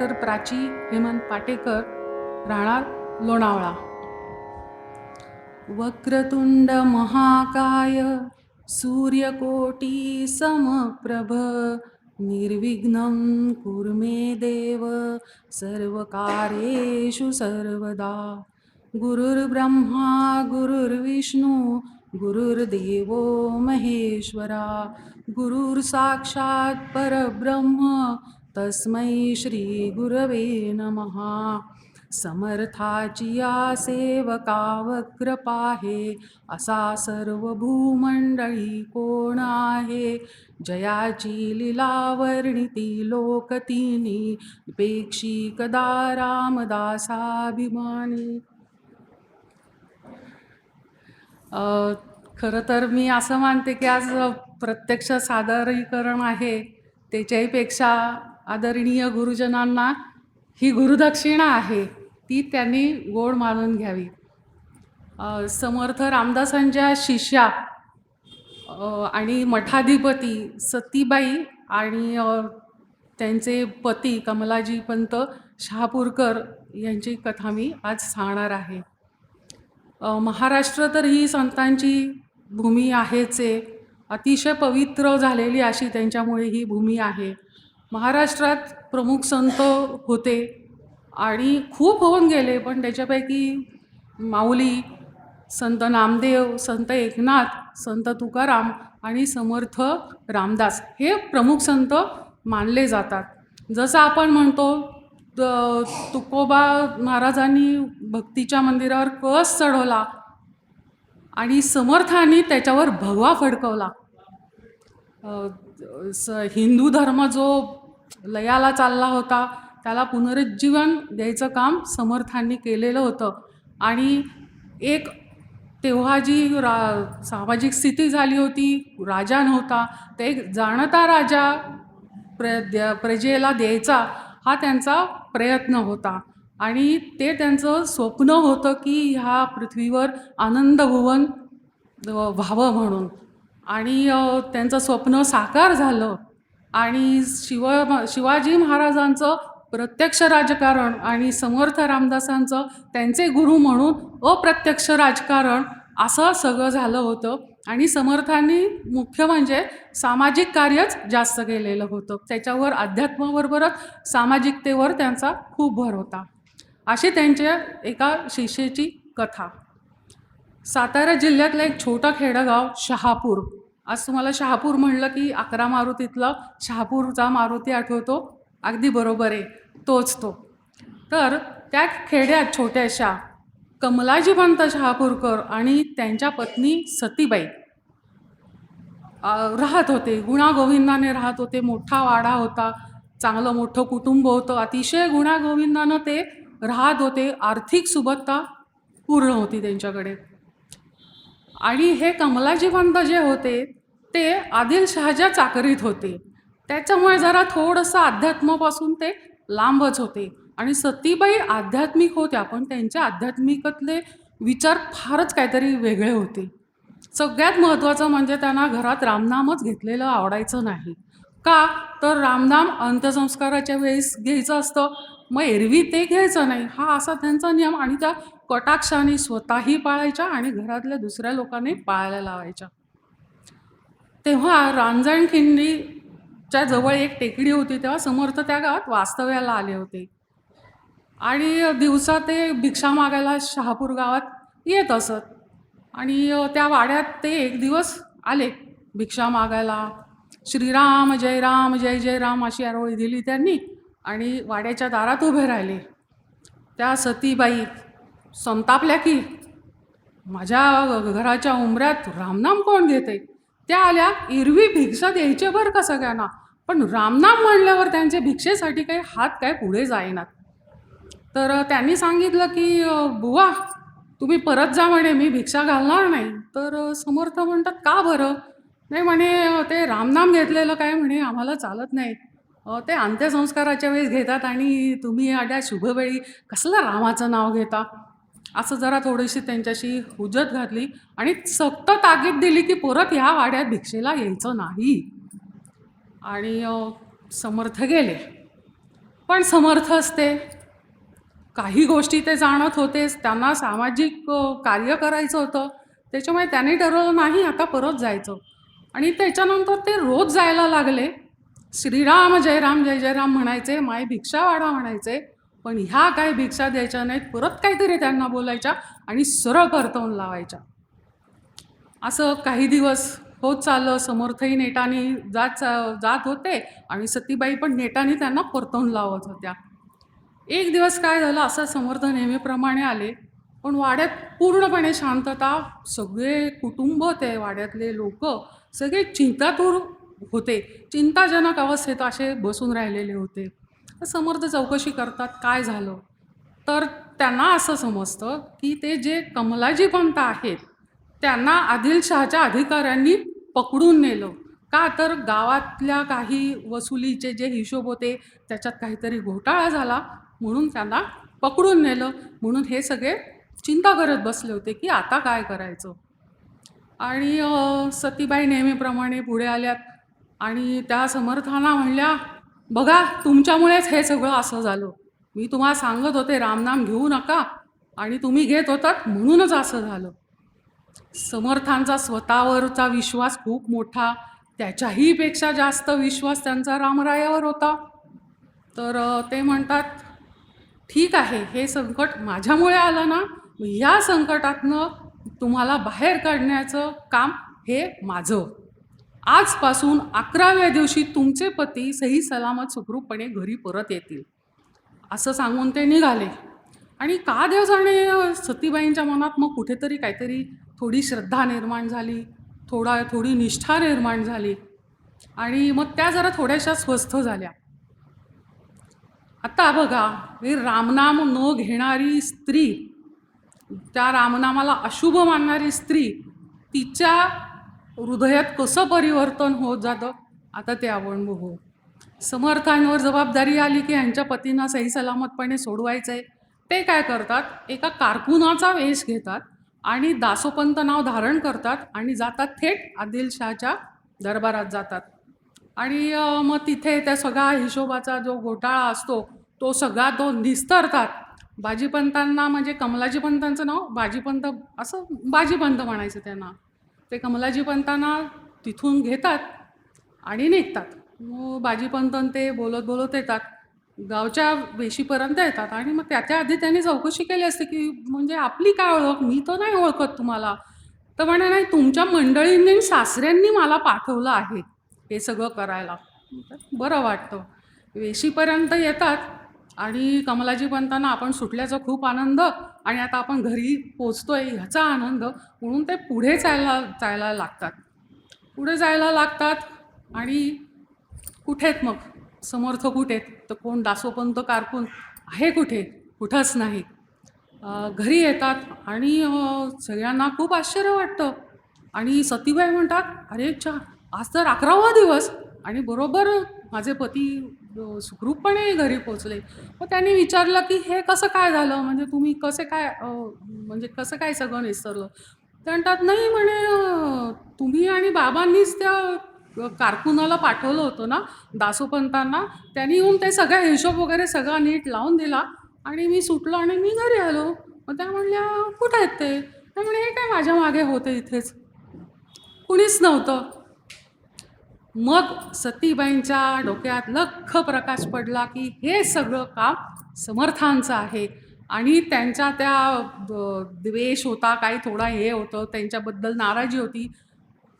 Doctor Prachi Hemant Patekar, राहणार लोणावळा. वक्रतुंड महाकाय सूर्यकोटी समप्रभ निर्विघ्नं कुरु मे देव सर्वकार्येषु सर्वदा. गुरुर्ब्रह्मा गुरुर्विष्णू गुरुर्देवो महेश्वरा. गुरुर्साक्षात् परब्रह्म तस्मै श्री गुरवे नमः. समर्थाची या सेवका वक्रपा आहे, असा सर्व भूमंडळी कोण आहे. जयाची लीला वर्णिती लोकतिनी, पेक्षी कदा रामदासाभिमानी. खरं तर मी असं मानते की आज प्रत्यक्ष सादरीकरण आहे, त्याच्याही पेक्षा आदरणीय गुरुजनांना ही गुरुदक्षिणा आहे, ती त्यांनी गोड मानून घ्यावी. समर्थ रामदासांच्या शिष्या आणि मठाधिपती सतीबाई आणि त्यांचे पती कमलाजी पंत शहापूरकर यांची कथा मी आज सांगणार आहे. महाराष्ट्र तर ही संतांची भूमी आहेच आहे, अतिशय पवित्र झालेली अशी त्यांच्यामुळे ही भूमी आहे. महाराष्ट्रात प्रमुख संत होते आणि खूप होऊन गेले, पण त्याच्यापैकी माऊली, संत नामदेव, संत एकनाथ, संत तुकाराम आणि समर्थ रामदास हे प्रमुख संत मानले जातात. जसं आपण म्हणतो तुकोबा महाराजांनी भक्तीच्या मंदिरावर कळस चढवला आणि समर्थांनी त्याच्यावर भगवा फडकवला. हिंदू धर्म जो लयाला चालला होता त्याला पुनरुज्जीवन द्यायचं काम समर्थांनी केलेलं होतं. आणि एक तेव्हा जी सामाजिक स्थिती झाली होती, राजा नव्हता, तर एक जाणता राजा प्रजेला द्यायचा हा त्यांचा प्रयत्न होता. आणि ते त्यांचं स्वप्न होतं की ह्या पृथ्वीवर आनंदभुवन व्हावं म्हणून. आणि त्यांचं स्वप्न साकार झालं. आणि शिवाजी महाराजांचं प्रत्यक्ष राजकारण आणि समर्थ रामदासांचं त्यांचे गुरु म्हणून अप्रत्यक्ष राजकारण असं सगळं झालं होतं. आणि समर्थांनी मुख्य म्हणजे सामाजिक कार्यच जास्त केलेलं होतं. त्याच्यावर अध्यात्माबरोबरच सामाजिकतेवर त्यांचा खूप भर होता. अशी त्यांच्या एका शिष्याची कथा. सातारा जिल्ह्यातलं एक छोटं खेडगाव शहापूर. आज तुम्हाला शहापूर म्हणलं की 11 मारुतीतलं शहापूरचा मारुती आठवतो, अगदी बरोबर आहे, तोच तो. तर त्या खेड्यात छोट्याशा कमलाजी पंत शहापूरकर आणि त्यांच्या पत्नी सतीबाई राहत होते. गुणागोविंदाने राहत होते. मोठा वाडा होता, चांगलं मोठं कुटुंब होतं, अतिशय गुणागोविंदानं ते राहत होते. आर्थिक सुबत्ता पूर्ण होती त्यांच्याकडे. आणि हे कमलाजी पंत जे होते ते आदिलशहाच्या चाकरीत होते, त्याच्यामुळे जरा थोडंसं अध्यात्मापासून ते लांबच होते. आणि सतीबाई आध्यात्मिक होत्या, पण त्यांच्या आध्यात्मिकतले विचार फारच काहीतरी वेगळे होते. सगळ्यात महत्त्वाचं म्हणजे त्यांना घरात रामनामच घेतलेलं आवडायचं नाही. का तर रामनाम अंत्यसंस्काराच्या वेळेस घ्यायचं असतं, मग एरवी ते घ्यायचं नाही, हा असा त्यांचा नियम. आणि त्या कटाक्षाने स्वतःही पाळायच्या आणि घरातल्या दुसऱ्या लोकांनी पाळायला लावायच्या. तेव्हा रांजणखिंडीच्या जवळ एक टेकडी होती, तेव्हा समर्थ त्या गावात वास्तव्याला आले होते. आणि दिवसा ते भिक्षा मागायला शहापूर गावात येत असत. आणि त्या वाड्यात ते एक दिवस आले भिक्षा मागायला. श्रीराम जय राम जय जय राम अशी आरोळी दिली त्यांनी आणि वाड्याच्या दारात उभे राहिले. त्या सतीबाई संतापल्या की माझ्या घराच्या उंबऱ्यात रामनाम कोण घेते. त्या आल्या, एरवी भिक्षा द्यायचे बरं का सगळ्यांना, पण रामनाम म्हणल्यावर त्यांचे भिक्षेसाठी काही हात काय पुढे जाईनात. तर त्यांनी सांगितलं की बुवा तुम्ही परत जा म्हणे, मी भिक्षा घालणार नाही. तर समर्थ म्हणतात का बरं. नाही म्हणे, ते रामनाम घेतलेलं काय म्हणे आम्हाला चालत नाही, ते अंत्यसंस्काराच्या वेळेस घेतात आणि तुम्ही आड्या शुभवेळी कसलं रामाचं नाव घेता. असं जरा थोडीशी त्यांच्याशी हुज्जत घातली आणि सक्त ताकीद दिली की परत ह्या वाड्यात भिक्षेला यायचं नाही. आणि समर्थ गेले. पण समर्थ असते. काही गोष्टी ते जाणत होतेच. त्यांना सामाजिक कार्य करायचं होतं. त्याच्यामुळे त्यांनी ठरवलं नाही आता परत जायचं. आणि त्याच्यानंतर ते रोज जायला लागले. श्रीराम जय राम जय जय राम म्हणायचे, माय भिक्षा वाढा म्हणायचे. पण ह्या काही भिक्षा द्यायच्या नाहीत. परत काहीतरी त्यांना बोलायच्या आणि सरळ परतवून लावायच्या. असं काही दिवस होत चाललं. समर्थही नेटाने जात होते आणि सतीबाई पण नेटाने त्यांना परतवून लावत होत्या. एक दिवस काय झालं, असं समर्थ नेहमीप्रमाणे आले. पण वाड्यात पूर्णपणे शांतता. सगळे कुटुंब, ते वाड्यातले लोक सगळे चिंतातूर होते. चिंताजनक अवस्थेत असे बसून राहिलेले होते. तर समर्थ चौकशी करतात, काय झालं? तर त्यांना असं समजतं की ते जे कमलाजी पंत आहेत त्यांना आदिलशहाच्या अधिकाऱ्यांनी पकडून नेलं. का तर गावातल्या काही वसुलीचे जे हिशोब होते त्याच्यात काहीतरी घोटाळा झाला, म्हणून त्यांना पकडून नेलं. म्हणून हे सगळे चिंता करत बसले होते की आता काय करायचं. आणि सतीबाई नेहमीप्रमाणे पुढे आल्यात आणि त्या समर्थांना म्हणल्या, बघा तुमच्यामुळेच हे सगळं असं झालं. मी तुम्हाला सांगत होते रामनाम घेऊ नका आणि तुम्ही घेत होतात म्हणूनच असं झालं. समर्थांचा स्वतःवरचा विश्वास खूप मोठा, त्याच्याही पेक्षा जास्त विश्वास त्यांचा रामरायावर होता. तर ते म्हणतात, ठीक आहे, हे संकट माझ्यामुळे आलं ना, या संकटातनं तुम्हाला बाहेर काढण्याचं काम हे माझं. आजपासून 11व्या दिवशी तुमचे पती सही सलामत सुखरूपपणे घरी परत येतील, असं सांगून ते निघाले. आणि का देव जाणे, सतीबाईंच्या मनात मग कुठेतरी काहीतरी थोडी श्रद्धा निर्माण झाली, थोडी निष्ठा निर्माण झाली आणि मग त्या जरा थोड्याशा स्वस्थ झाल्या. आता बघा, ही रामनाम न घेणारी स्त्री, त्या रामनामाला अशुभ मानणारी स्त्री, तिच्या हृदयात कसं परिवर्तन होत जातं आता ते आपण बघू. समर्थांवर जबाबदारी आली की यांच्या पतींना सही सलामतपणे सोडवायचं आहे. ते काय करतात, एका कारकुनाचा वेश घेतात आणि दासोपंत नाव धारण करतात आणि जातात थेट आदिलशहाच्या दरबारात जातात. आणि मग तिथे त्या सगळा हिशोबाचा जो घोटाळा असतो तो सगळा तो निस्तरतात. बाजीपंतांना, म्हणजे कमलाजी पंतांचं नाव बाजीपंत, असं बाजीपंत म्हणायचं त्यांना. ते कमलाजी पंतांना तिथून घेतात आणि निघतात. मग बाजीपंत ते बोलत बोलत येतात, गावच्या वेशीपर्यंत येतात आणि मग त्याच्या आधी त्यांनी चौकशी केली असते की म्हणजे आपली काय ओळख, मी तर नाही ओळखत तुम्हाला. तर म्हणे, नाही, तुमच्या मंडळींनी सासऱ्यांनी मला पाठवलं आहे हे सगळं करायला. बरं वाटतं. वेशीपर्यंत येतात आणि कमलाजी पंतांना आपण सुटल्याचा खूप आनंद आणि आता आपण घरी पोचतोय ह्याचा आनंद, म्हणून ते पुढे जायला लागतात. पुढे जायला लागतात आणि कुठेत मग समर्थ, कुठेत तर कोण, दासोपंत कारकून आहे कुठे, कुठंच नाही. घरी येतात आणि सगळ्यांना खूप आश्चर्य वाटतं. आणि सतीबाई म्हणतात, अरे अच्छा, आज तर 11वा दिवस आणि बरोबर माझे पती सुखरूपपणे घरी पोचले. मग त्यांनी विचारलं की हे कसं काय झालं, म्हणजे तुम्ही कसे काय, म्हणजे कसं काय सगळं निसरलं. ते म्हणतात, नाही म्हणे, तुम्ही आणि बाबांनीच त्या कारकुनाला पाठवलं होतं ना, दासोपंतांना, त्यांनी येऊन ते सगळा हिशोब वगैरे सगळा नीट लावून दिला आणि मी सुटलो आणि मी घरी आलो. मग त्या म्हणल्या, कुठं आहेत ते? त्या म्हणे, हे काय माझ्या मागे होते इथेच, कुणीच नव्हतं. मग सतीबाईंच्या डोक्यात लख्ख प्रकाश पडला की हे सगळं काम समर्थांचं आहे. आणि त्यांच्या त्या द्वेष होता, काही थोडा हे होतं, त्यांच्याबद्दल नाराजी होती,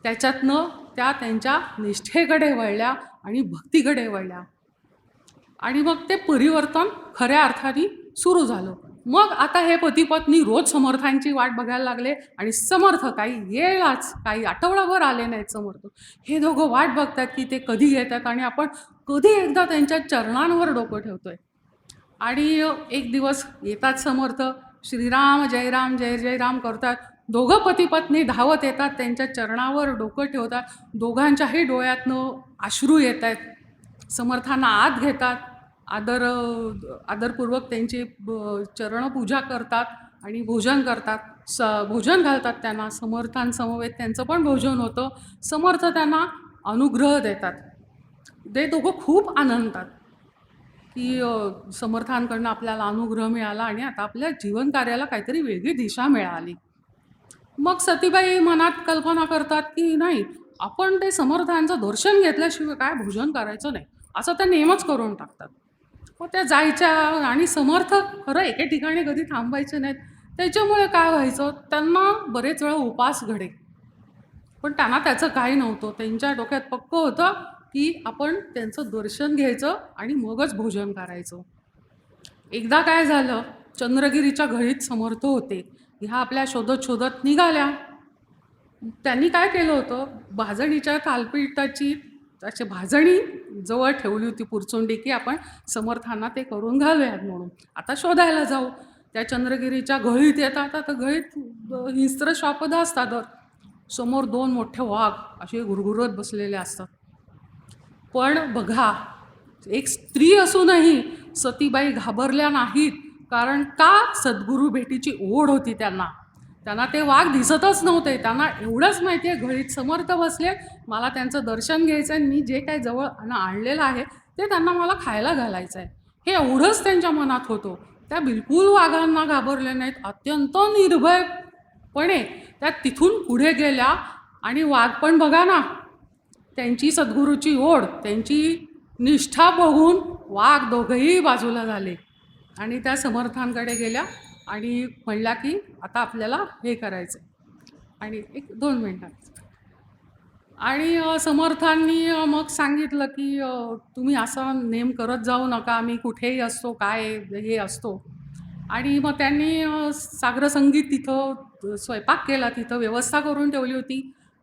त्याच्यातनं त्या त्यांच्या निष्ठेकडे वळल्या आणि भक्तीकडे वळल्या. आणि मग ते परिवर्तन खऱ्या अर्थाने सुरू झालं. मग आता हे पती पत्नी रोज समर्थांची वाट बघायला लागले आणि समर्थ काही येलाच, काही आठवडाभर आले नाहीत समर्थ. हे दोघं वाट बघतात की ते कधी येतात आणि आपण कधी एकदा त्यांच्या चरणांवर डोकं ठेवतोय. आणि एक दिवस येतात समर्थ, श्रीराम जय राम जय जय राम करतात. दोघं पती पत्नी धावत येतात, त्यांच्या चरणावर डोकं ठेवतात. दोघांच्याही डोळ्यातनं अश्रू येत आहेत. समर्थांना आत घेतात, आदरपूर्वक त्यांची चरणपूजा करतात आणि भोजन करतात. भोजन घालतात त्यांना. समर्थांसमवेत त्यांचं पण भोजन होतं. समर्थ त्यांना अनुग्रह देतात. ते दोघं खूप आनंदतात की समर्थांकडनं आपल्याला अनुग्रह मिळाला आणि आता आपल्या जीवन कार्याला काहीतरी वेगळी दिशा मिळाली. मग सतीबाई मनात कल्पना करतात की नाही, आपण ते समर्थांचं दर्शन घेतल्याशिवाय काय भोजन करायचं नाही, असं त्या नेमच करून टाकतात. मग त्या जायच्या आणि समर्थ खरं एके ठिकाणी कधी थांबायचे नाहीत. त्याच्यामुळे काय व्हायचं, त्यांना बरेच वेळा उपास घडे. पण त्यांना त्याचं काही नव्हतं. त्यांच्या डोक्यात पक्कं होतं की आपण त्यांचं दर्शन घ्यायचं आणि मगच भोजन करायचं. एकदा काय झालं, चंद्रगिरीच्या घळीत समर्थ होते. ह्या आपल्या शोधत शोधत निघाल्या. त्यांनी काय केलं होतं, भाजणीच्या थालपीठाची अशी भाजणी जवळ ठेवली होती पुरचुंडी, की आपण समर्थांना ते करून घालूयात म्हणून. आता शोधायला जाऊ. त्या चंद्रगिरीच्या घळीत येतात. आता घळीत हिंस्त्र श्वापद असतात. समोर 2 मोठे वाघ असे गुरगुरत बसलेले असतात. पण बघा, एक स्त्री असूनही सतीबाई घाबरल्या नाहीत. कारण का, सद्गुरू भेटीची ओढ होती त्यांना. त्यांना ते वाघ दिसतच नव्हते. त्यांना एवढंच माहिती आहे, घळीत समर्थ बसले, मला त्यांचं दर्शन घ्यायचं आहे, मी जे काही जवळ आणलेलं आहे ते त्यांना मला खायला घालायचं आहे, हे एवढंच त्यांच्या मनात होतं. त्या बिलकुल वाघांना घाबरल्या नाहीत. अत्यंत निर्भयपणे त्या तिथून पुढे गेल्या. आणि वाघ पण बघा ना, त्यांची सद्गुरूची ओढ, त्यांची निष्ठा बघून वाघ दोघंही बाजूला झाले आणि त्या समर्थांकडे गेल्या आणि म्हणल्या की आता आपल्याला हे करायचं. आणि 1-2 मिनिटात आणि समर्थांनी मग सांगितलं की तुम्ही असा नेम करत जाऊ नका, आम्ही कुठेही असतो, काय हे असतो. आणि मग त्यांनी साग्रसंगीत तिथं स्वयंपाक केला, तिथं व्यवस्था करून ठेवली होती.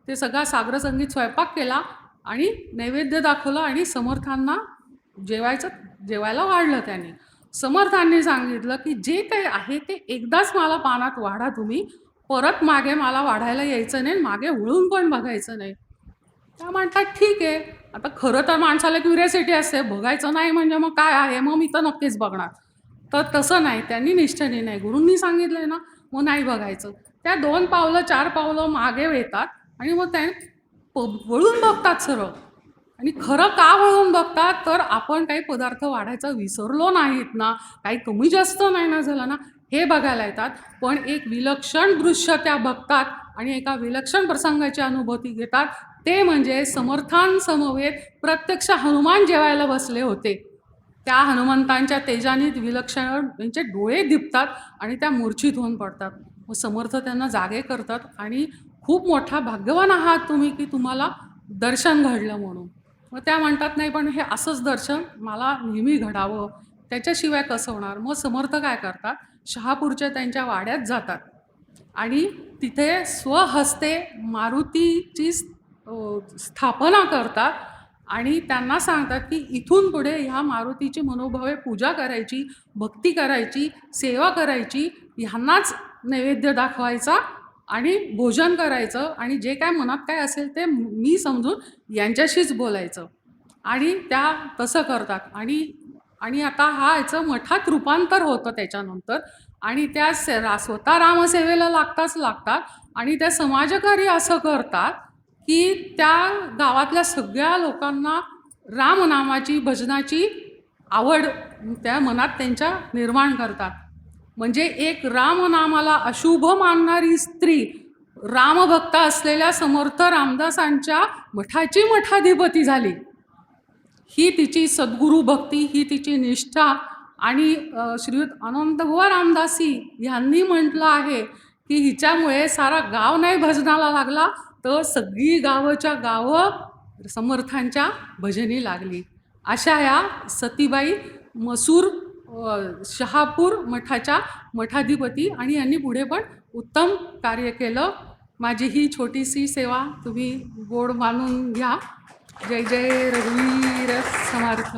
ते सगळा साग्रसंगीत स्वयंपाक केला आणि नैवेद्य दाखवलं आणि समर्थांना जेवायला वाढलं त्यांनी. समर्थांनी सांगितलं की जे काही आहे ते एकदाच मला पानात वाढा तुम्ही, परत मागे मला वाढायला यायचं नाही, मागे वळून पण बघायचं नाही. त्या म्हणतात ठीक आहे. आता खरं तर माणसाला क्युरिओसिटी असते, बघायचं नाही म्हणजे मग काय आहे, मग मी तर नक्कीच बघणार. तर तसं नाही, त्यांनी निष्ठेने नाही, गुरूंनी सांगितलंय ना, मग नाही बघायचं. त्या 2 पावलं 4 पावलं मागे येतात आणि मग त्या वळून बघतात सरळ. आणि खरं का वळून बघतात, तर आपण काही पदार्थ वाढायचं विसरलो नाहीत ना, काही कमी जास्त नाही ना झालं ना, हे बघायला येतात. पण एक विलक्षण दृश्य त्या बघतात आणि एका विलक्षण प्रसंगाची अनुभूती घेतात. ते म्हणजे समर्थांसमवेत प्रत्यक्ष हनुमान जेवायला बसले होते. त्या हनुमंतांच्या तेजाने विलक्षण त्यांचे डोळे दिपतात आणि त्या मूर्छित होऊन पडतात. मग समर्थ त्यांना जागे करतात आणि खूप मोठा भाग्यवान आहात तुम्ही की तुम्हाला दर्शन घडलं म्हणून. मग त्या म्हणतात नाही, पण हे असंच दर्शन मला नेहमी घडावं, त्याच्याशिवाय कसं होणार. मग समर्थ काय करतात, शहापूरच्या त्यांच्या वाड्यात जातात आणि तिथे स्वहस्ते मारुतीची स्थापना करतात आणि त्यांना सांगतात की इथून पुढे ह्या मारुतीची मनोभावे पूजा करायची, भक्ती करायची, सेवा करायची, ह्यांनाच नैवेद्य दाखवायचा आणि भोजन करायचं आणि जे काय मनात काय असेल ते मी समजून यांच्याशीच बोलायचं. आणि त्या तसं करतात आणि आता याचं मठात रूपांतर होतं त्याच्यानंतर. आणि त्या स्वतः रामसेवेला लागतात आणि त्या समाजकार्य असं करतात की त्या गावातल्या सगळ्या लोकांना रामनामाची, भजनाची आवड त्या मनात त्यांच्या निर्माण करतात. म्हणजे एक रामनामाला अशुभ मानणारी स्त्री रामभक्त असलेल्या समर्थ रामदासांच्या मठाची मठाधिपती झाली. ही तिची सद्गुरू भक्ती, ही तिची निष्ठा. आणि श्रीयुत अनंतबुवा रामदासी यांनी म्हटलं आहे की हिच्यामुळे सारा गाव नाही भजनाला लागला, तर सगळी गावच्या गावं समर्थांच्या भजनी लागली. अशा या सतीबाई मसूर शहापूर मठाच्या मठाधिपती आणि यांनी पुढे पण उत्तम कार्य केलं. माझी ही छोटीशी सेवा तुम्ही गोड मानून घ्या. जय जय रघुवीर समर्थ.